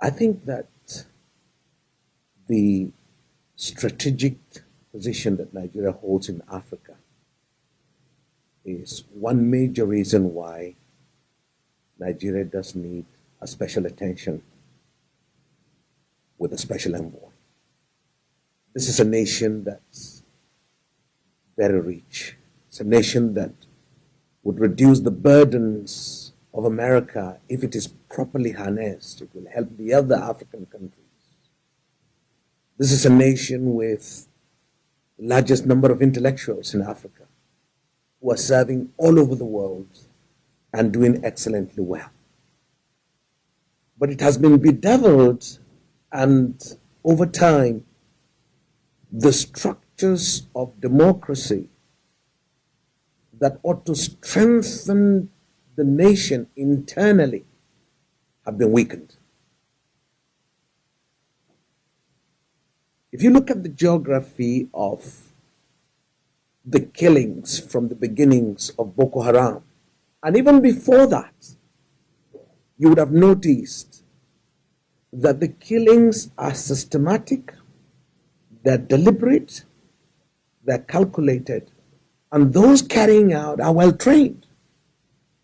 I think that the strategic position that Nigeria holds in Africa is one major reason why Nigeria does need a special attention with a special envoy. This is a nation that's very rich. It's a nation that would reduce the burdens of America if it is properly harnessed. It will help the other African countries. This is a nation with the largest number of intellectuals in Africa who are serving all over the world and doing excellently well. But it has been bedeviled, and over time, the structures of democracy that ought to strengthen the nation internally have been weakened. If you look at the geography of the killings from the beginnings of Boko Haram, and even before that, you would have noticed that the killings are systematic, they're deliberate, they're calculated, and those carrying out are well trained.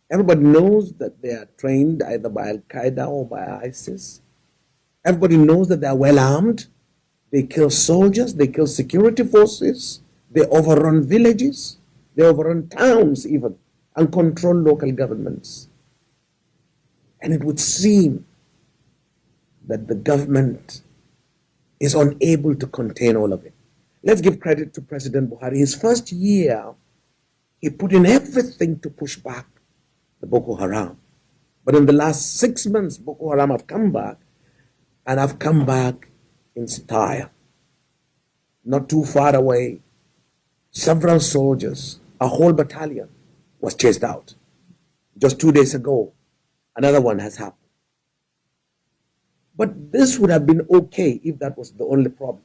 Everybody knows that they are trained either by Al-Qaeda or by ISIS. Everybody knows that they are well armed. They kill soldiers, they kill security forces, they overrun villages, they overrun towns even, and control local governments. And it would seem that the government is unable to contain all of it. Let's give credit to President Buhari. His first year, he put in everything to push back the Boko Haram. But in the last 6 months, Boko Haram have come back, and have come back in style. Not too far away, several soldiers, a whole battalion, was chased out. Just 2 days ago, another one has happened. But this would have been okay if that was the only problem.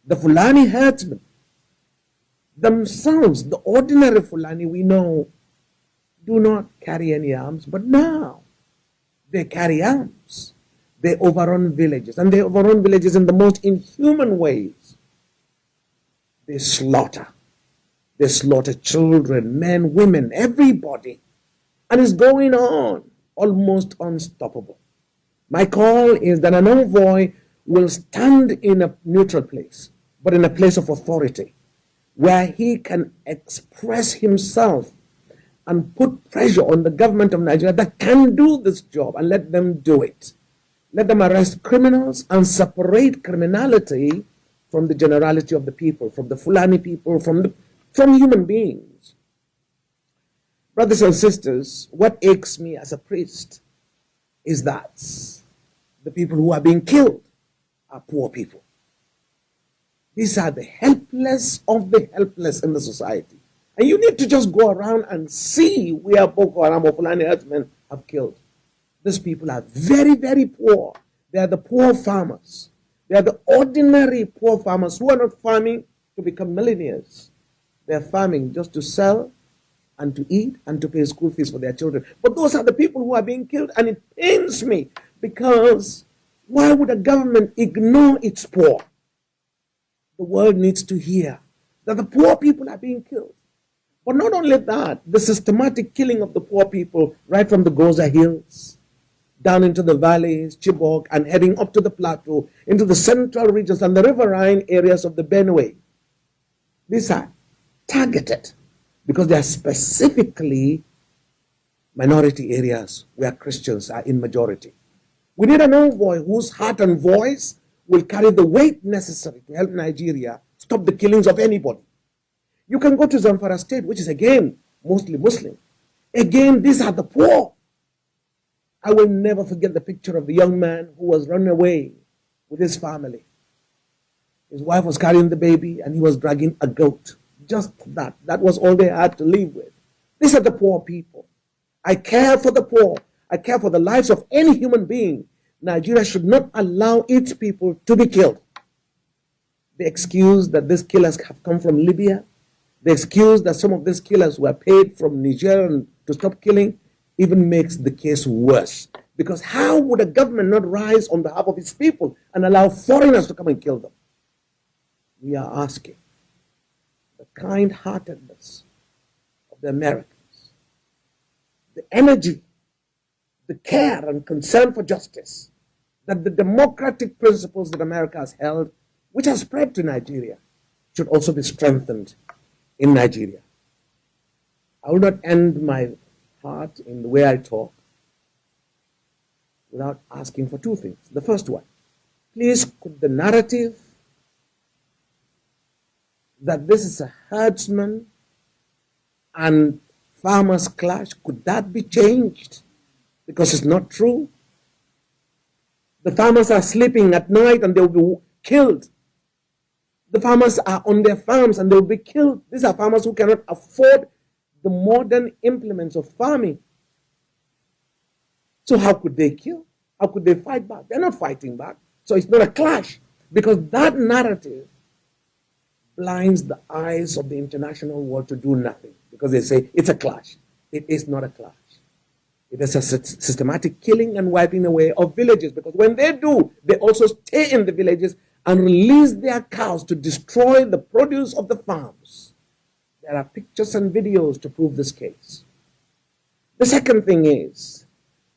The Fulani herdsmen themselves, the ordinary Fulani we know, do not carry any arms, but now they carry arms. They overrun villages, and they overrun villages in the most inhuman ways. They slaughter. They slaughter children, men, women, everybody. And it's going on, almost unstoppable. My call is that an envoy will stand in a neutral place, but in a place of authority, where he can express himself and put pressure on the government of Nigeria that can do this job, and let them do it. Let them arrest criminals and separate criminality from the generality of the people, from the Fulani people, from human beings. Brothers and sisters, what aches me as a priest is that the people who are being killed are poor people. These are the helpless of the helpless in the society. And you need to just go around and see where Boko Haram or Fulani herdsmen have killed. These people are very, very poor. They are the poor farmers. They are the ordinary poor farmers who are not farming to become millionaires. They are farming just to sell and to eat and to pay school fees for their children. But those are the people who are being killed, and it pains me, because why would a government ignore its poor? The world needs to hear that the poor people are being killed. But not only that, the systematic killing of the poor people right from the Goza Hills, down into the valleys, Chibok, and heading up to the plateau, into the central regions and the riverine areas of the Benue. These are targeted because they are specifically minority areas where Christians are in majority. We need an envoy whose heart and voice will carry the weight necessary to help Nigeria stop the killings of anybody. You can go to Zamfara State, which is again mostly Muslim. Again, these are the poor. I will never forget the picture of the young man who was running away with his family. His wife was carrying the baby, and he was dragging a goat. Just that. That was all they had to live with. These are the poor people. I care for the poor. I care for the lives of any human being. Nigeria should not allow its people to be killed. The excuse that these killers have come from Libya, the excuse that some of these killers were paid from Niger to stop killing, even makes the case worse. Because how would a government not rise on behalf of its people and allow foreigners to come and kill them? We are asking the kind-heartedness of the Americans, the energy, the care and concern for justice, that the democratic principles that America has held, which has spread to Nigeria, should also be strengthened in Nigeria. I will not end my heart in the way I talk without asking for two things. The first one, please, could the narrative that this is a herdsman and farmers clash, could that be changed? Because it's not true. The farmers are sleeping at night and they will be killed. The farmers are on their farms and they will be killed. These are farmers who cannot afford the modern implements of farming. So how could they kill? How could they fight back? They're not fighting back. So it's not a clash, because that narrative blinds the eyes of the international world to do nothing, because they say it's a clash. It is not a clash. It is a systematic killing and wiping away of villages, because when they do, they also stay in the villages and release their cows to destroy the produce of the farms. There are pictures and videos to prove this case. The second thing is,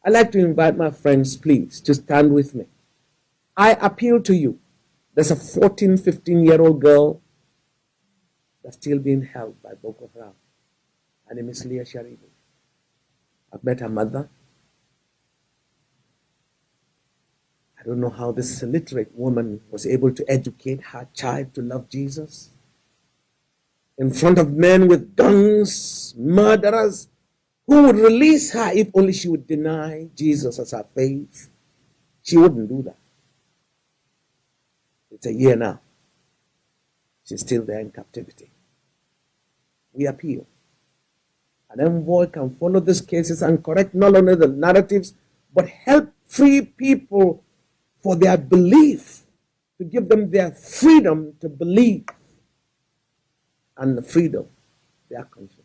I'd like to invite my friends, please, to stand with me. I appeal to you. There's a 14, 15-year-old girl that's still being held by Boko Haram. Her name is Leah Sharibu. I've met her mother. I don't know how this illiterate woman was able to educate her child to love Jesus. In front of men with guns, murderers, who would release her if only she would deny Jesus as her faith. She wouldn't do that. It's a year now. She's still there in captivity. We appeal. An envoy can follow these cases and correct not only the narratives, but help free people for their belief, to give them their freedom to believe and the freedom, their conscience.